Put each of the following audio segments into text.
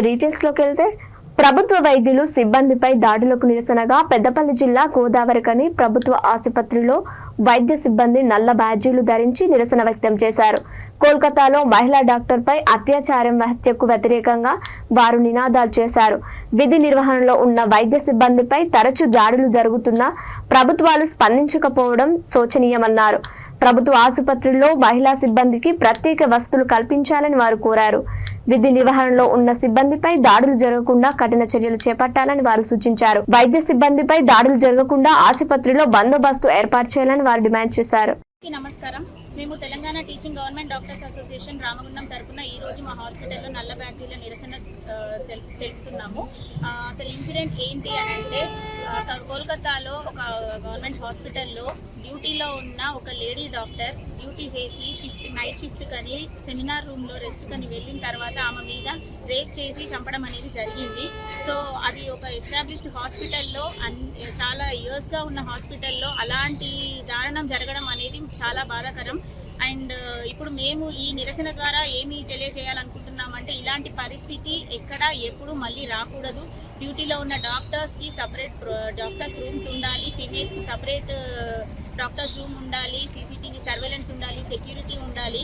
డీటెయిల్స్లోకి వెళ్తే ప్రభుత్వ వైద్యులు సిబ్బందిపై దాడులకు నిరసనగా పెద్దపల్లి జిల్లా గోదావరికని ప్రభుత్వ ఆసుపత్రిలో వైద్య సిబ్బంది నల్ల బ్యాడ్జీలు ధరించి నిరసన వ్యక్తం చేశారు. కోల్కతాలో మహిళా డాక్టర్పై అత్యాచారం హత్యకు వ్యతిరేకంగా వారు నినాదాలు చేశారు. విధి నిర్వహణలో ఉన్న వైద్య సిబ్బందిపై తరచూ దాడులు జరుగుతున్నా ప్రభుత్వాలు స్పందించకపోవడం శోచనీయమన్నారు. ప్రభుత్వ ఆసుపత్రుల్లో మహిళా సిబ్బందికి ప్రత్యేక వసతులు కల్పించాలని వారు కోరారు. విధి నిర్వహణలో ఉన్న సిబ్బందిపై దాడులు జరగకుండా కఠిన చర్యలు చేపట్టాలని వారు సూచించారు. వైద్య సిబ్బందిపై దాడులు జరగకుండా ఆసుపత్రిలో బందోబస్తు ఏర్పాటు చేయాలని వారు డిమాండ్ చేశారు. నమస్కారం. మేము Telangana teaching government doctors association Ramagundam తరపున ఈ రోజు మా హాస్పిటల్లో నల్ల బ్యాడ్జీల నిరసన తెలుపుతున్నాము. అసలు ఇన్సిడెంట్ ఏంటి అని అంటే కోల్కతాలో ఒక గవర్నమెంట్ హాస్పిటల్లో డ్యూటీలో ఉన్న ఒక లేడీ డాక్టర్ డ్యూటీ చేసి నైట్ షిఫ్ట్ కని సెమినార్ రూమ్లో రెస్ట్ కని వెళ్ళిన తర్వాత ఆమె మీద రేప్ చేసి చంపడం అనేది జరిగింది. సో అది ఒక ఎస్టాబ్లిష్డ్ హాస్పిటల్లో చాలా ఇయర్స్గా ఉన్న హాస్పిటల్లో అలాంటి దారుణం జరగడం అనేది చాలా బాధాకరం. అండ్ ఇప్పుడు మేము ఈ నిరసన ద్వారా ఏమి తెలియజేయాలనుకుంటున్నామంటే ఇలాంటి పరిస్థితి ఎక్కడ ఎప్పుడు మళ్ళీ రాకూడదు. డ్యూటీలో ఉన్న డాక్టర్స్కి సపరేట్ డాక్టర్స్ రూమ్స్ ఉండాలి, ఫీమేల్స్కి సపరేట్ డాక్టర్స్ రూమ్ ఉండాలి, సీసీటీవీ సర్వేలెన్స్ ఉండాలి, సెక్యూరిటీ ఉండాలి.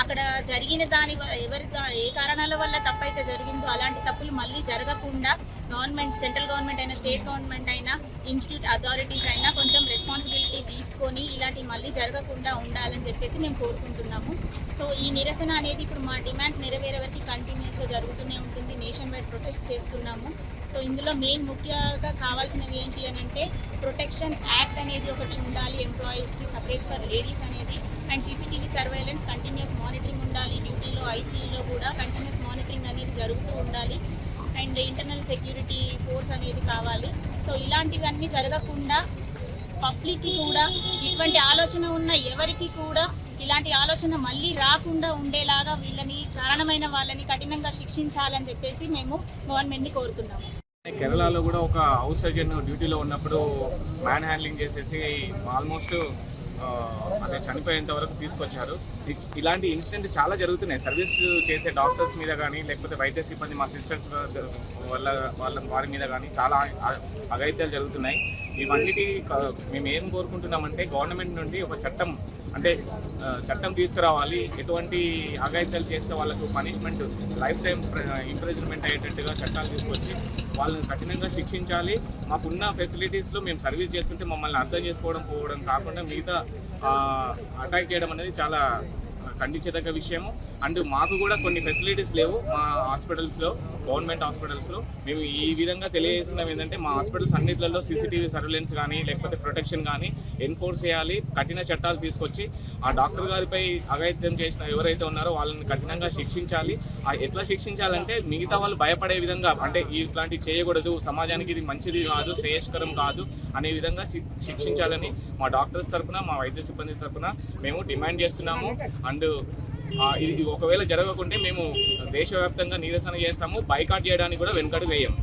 అక్కడ జరిగిన దాని ఏ కారణాల వల్ల తప్పైతే జరిగిందో అలాంటి తప్పులు మళ్ళీ జరగకుండా గవర్నమెంట్, సెంట్రల్ గవర్నమెంట్ అయినా స్టేట్ గవర్నమెంట్ అయినా ఇన్స్టిట్యూట్ అథారిటీస్ అయినా కొంచెం రెస్పాన్సిబిలిటీ తీసుకొని ఇలాంటివి మళ్ళీ జరగకుండా ఉండాలని చెప్పేసి మేము కోరుకుంటున్నాము. సో ఈ నిరసన అనేది ఇప్పుడు మా డిమాండ్స్ నెరవేరే వరకు కంటిన్యూస్గా జరుగుతూనే ఉంటుంది. నేషన్ వైడ్ ప్రొటెస్ట్ చేస్తున్నాము. సో ఇందులో ముఖ్యంగా కావాల్సినవి ఏంటి అని అంటే ప్రొటెక్షన్ యాక్ట్ అనేది ఒకటి ఉండాలి ఎంప్లాయీస్కి, సపరేట్ ఫర్ లేడీస్ అనేది, and CCTV surveillance, continuous monitoring ఉండాలి. డ్యూటీలో ఐసీయూలో కూడా కంటిన్యూస్ మానిటరింగ్ అనేది జరుగుతూ ఉండాలి. అండ్ ఇంటర్నల్ సెక్యూరిటీ ఫోర్స్ అనేది కావాలి. సో ఇలాంటివన్నీ జరగకుండా పబ్లిక్కి కూడా ఇటువంటి ఆలోచన ఉన్న ఎవరికి కూడా ఇలాంటి ఆలోచన మళ్ళీ రాకుండా ఉండేలాగా వీళ్ళని కారణమైన వాళ్ళని కఠినంగా శిక్షించాలని చెప్పేసి మేము గవర్నమెంట్ని కోరుతున్నాము. కేరళలో కూడా ఒక హౌస్ సర్జన్ డ్యూటీలో ఉన్నప్పుడు మ్యాన్ హ్యాండ్లింగ్ చేసేసి ఆల్మోస్ట్ అదే చనిపోయేంత వరకు తీసుకొచ్చారు. ఇలాంటి ఇన్సిడెంట్ చాలా జరుగుతున్నాయి. సర్వీస్ చేసే డాక్టర్స్ మీద కానీ లేకపోతే వైద్య సిబ్బంది మా సిస్టర్స్ వారి మీద కానీ చాలా అఘాయిత్యాలు జరుగుతున్నాయి. ఇవన్నిటి మేము ఏం కోరుకుంటున్నామంటే గవర్నమెంట్ నుండి ఒక చట్టం తీసుకురావాలి. ఎటువంటి అఘాయిత్యాలు చేస్తే వాళ్ళకు పనిష్మెంట్ లైఫ్ టైం ఇంప్రిజన్మెంట్ అయ్యేటట్టుగా చట్టాలు తీసుకొచ్చి వాళ్ళని కఠినంగా శిక్షించాలి. మాకున్న ఫెసిలిటీస్లో మేము సర్వీస్ చేస్తుంటే మమ్మల్ని అర్థం చేసుకోవడం కాకుండా మిగతా అటాక్ చేయడం అనేది చాలా ఖండించదగ్గ విషయము. అండ్ మాకు కూడా కొన్ని ఫెసిలిటీస్ లేవు మా హాస్పిటల్స్లో, గవర్నమెంట్ హాస్పిటల్స్లో. మేము ఈ విధంగా తెలియజేస్తున్నాం ఏంటంటే మా హాస్పిటల్స్ అన్నింటిలో సీసీటీవీ సర్వేలెన్స్ కానీ లేకపోతే ప్రొటెక్షన్ కానీ ఎన్ఫోర్స్ చేయాలి. కఠిన చట్టాలు తీసుకొచ్చి ఆ డాక్టర్ గారిపై అఘాయిత్యం చేసిన ఎవరైతే ఉన్నారో వాళ్ళని కఠినంగా శిక్షించాలి. ఎట్లా శిక్షించాలంటే మిగతా వాళ్ళు భయపడే విధంగా, అంటే ఇట్లాంటివి చేయకూడదు, సమాజానికి ఇది మంచిది కాదు, శ్రేయస్కరం కాదు అనే విధంగా శిక్షించాలని మా డాక్టర్స్ తరఫున, మా వైద్య సిబ్బంది తరఫున మేము డిమాండ్ చేస్తున్నాము. అండ్ ఇది ఒకవేళ జరగకుంటే మేము దేశవ్యాప్తంగా నిరసన చేస్తాము. బైకాట్ చేయడానికి కూడా వెనుకడుగు వేయం.